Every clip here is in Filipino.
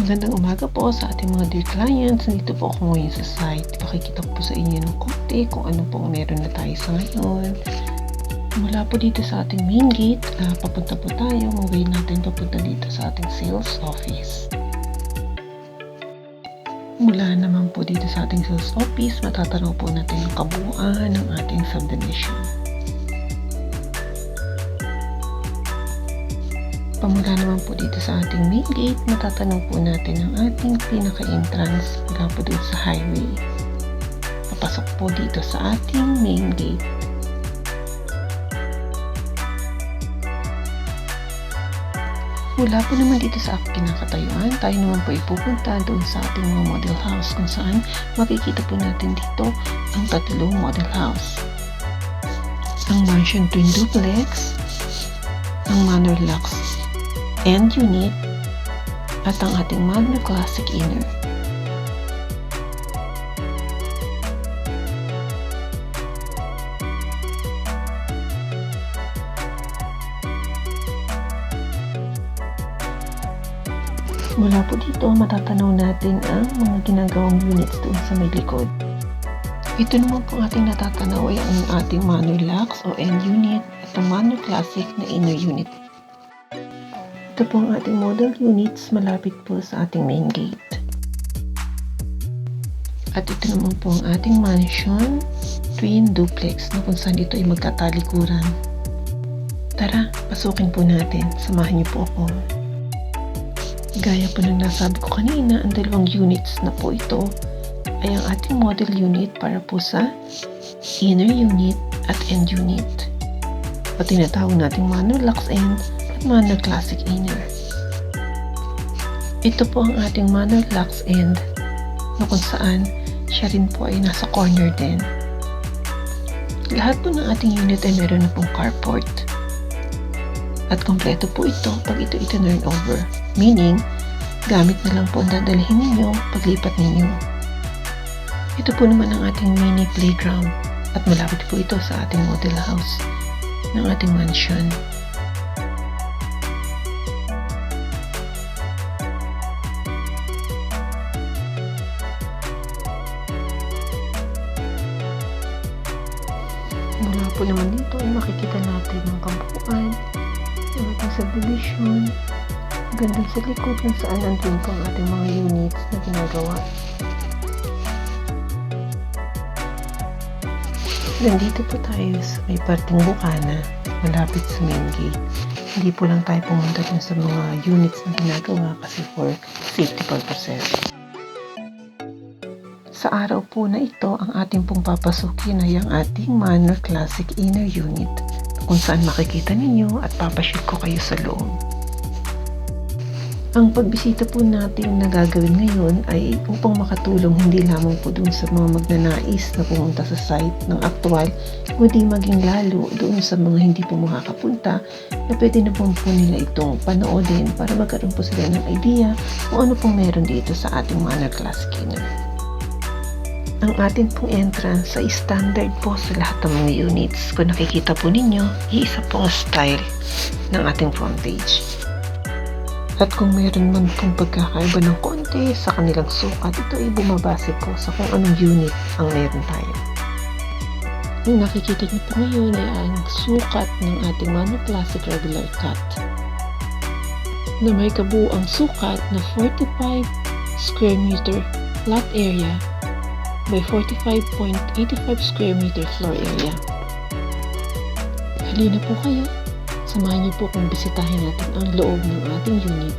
Magandang umaga po sa ating mga dear clients. Nandito po ako ngayon sa site. Pakikita ko po sa inyo ng konti kung ano pong meron na tayo sa ngayon. Mula po dito sa ating main gate, papunta po tayo. Maway natin papunta dito sa ating sales office. Mula naman po dito sa ating sales office, matatanaw po natin ang kabuuan ng ating subdivision. Pamula naman po dito sa ating main gate, matatanaw po natin ang ating pinaka-entrance mula po dito sa highway. Papasok po dito sa ating main gate. Mula po naman dito sa aking kinakatayuan, tayo naman po ipupunta doon sa ating mga model house kung saan makikita po natin dito ang tatlong model house. Ang mansion twin duplex, ang manor lux end unit, at ang ating manor classic inner. Mula po dito, matatanaw natin ang mga ginagawang units doon sa may likod. Ito naman po ating natatanaw ay ang ating manor lux o end unit at ang manor classic na inner unit. Ito po ang ating model units malapit po sa ating main gate. At ito naman po ang ating mansion twin duplex na kung saan ito ay magkatalikuran. Tara, pasukin po natin. Samahan niyo po ako. Gaya po ng nasabi ko kanina, ang dalawang units na po ito ay ang ating model unit para po sa inner unit at end unit. O tinatawag nating manor lux end at manor classic inner. Ito po ang ating manor lux end na kung saan siya rin po ay nasa corner din. Lahat po ng ating unit ay meron na pong carport. At kompleto po ito pag ito turn over. Meaning, gamit na lang po ang dadalhin ninyo paglipat ninyo. Ito po naman ang ating mini playground at malapit po ito sa ating model house ng ating mansion. Mula po naman dito ay makikita natin ang kabuuan ng ating subdivision. Ganda sa likod kung saan nandun po ang ating mga units na ginagawa. Nandito po tayo sa may parting bukana, malapit sa main gate. Hindi po lang tayo pumunta dun sa mga units na ginagawa kasi for safety purposes. Sa araw po na ito, ang ating pong papasukin ay ang ating manor classic inner unit kung saan makikita ninyo at papashoot ko kayo sa loob. Ang pagbisita po natin na gagawin ngayon ay upang makatulong hindi lamang po dun sa mga magnanais na pumunta sa site ng aktual, kundi maging lalo doon sa mga hindi po makakapunta na pwede na po nila itong panoodin para magkaroon po sila ng idea kung ano pong meron dito sa ating manor classic inner. Ang atin pong entrance ay standard po sa lahat ng mga units. Kung nakikita po ninyo, iisa po ang style ng ating frontage. At kung meron man pong pagkakaiba ng konti sa kanilang sukat, ito ay bumabase po sa kung anong unit ang meron tayo. Yung nakikita niyo po ngayon ay ang sukat ng ating manor classic regular cut na may kabuuang sukat na 45 square meter lot area by 45.85 square meter floor area. Halina po kayo. Samahan niyo po kung bisitahin natin ang loob ng ating unit.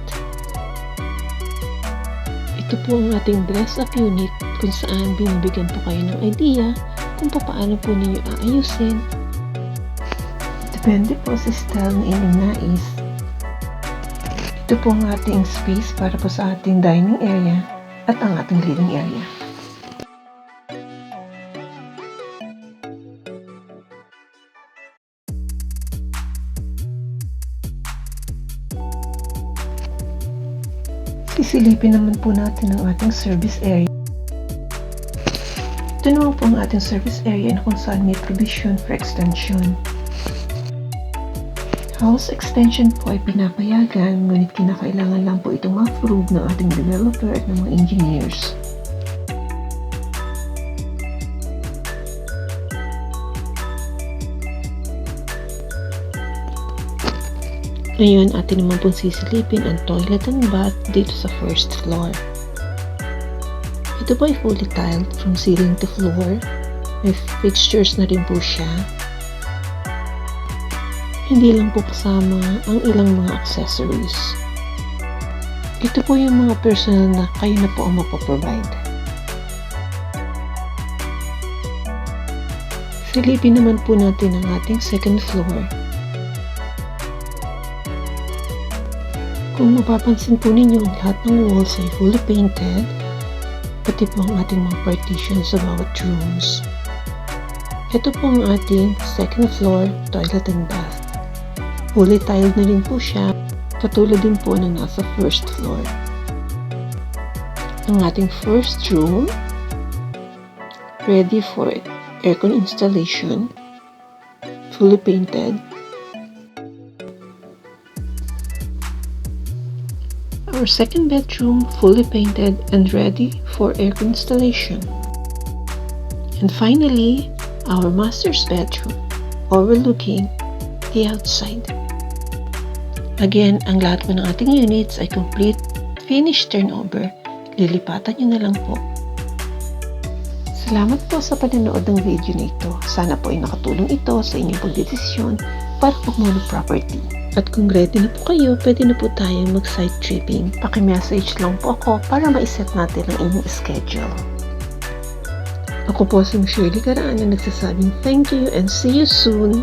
Ito po ang ating dress-up unit kung saan binibigyan po kayo ng idea kung paano po ninyo aayusin. Depende po sa style na inyong nais. Ito po ang ating space para po sa ating dining area at ang ating living area. Sisilipin naman po natin ang ating service area. Ito naman po ang ating service area na kung saan may provision for extension. House extension po ay pinapayagan, ngunit kinakailangan lang po itong ma-approve ng ating developer at ng mga engineers. Ngayon, atin naman pong sisilipin ang toilet and bath dito sa first floor. Ito po ay fully tiled from ceiling to floor. May fixtures na rin po siya. Hindi lang po kasama ang ilang mga accessories. Ito po yung mga personal na kayo na po ang mapaprovide. Silipin naman po natin ang ating second floor. Kung mapapansin po ninyo, lahat ng walls ay fully painted, pati po ang ating mga partitions sa bawat rooms. Ito po ang ating second floor toilet and bath. Fully tiled na rin po siya, katulad din po na nasa first floor. Ang ating first room, ready for aircon installation, fully painted. Our second bedroom, fully painted and ready for aircon installation. And finally, our master's bedroom, overlooking the outside. Again, ang lahat po ng ating units ay complete, finished turnover. Lilipatan nyo na lang po. Salamat po sa panonood ng video na ito. Sana po ay nakatulong ito sa inyong pagdedesisyon para kumuha ng property. At kung ready na po kayo, pwede na po tayong mag-site tripping. Paki-message lang po ako para ma-set natin ang inyong schedule. Ako po si Shirley Caraan na nagsasabing thank you and see you soon!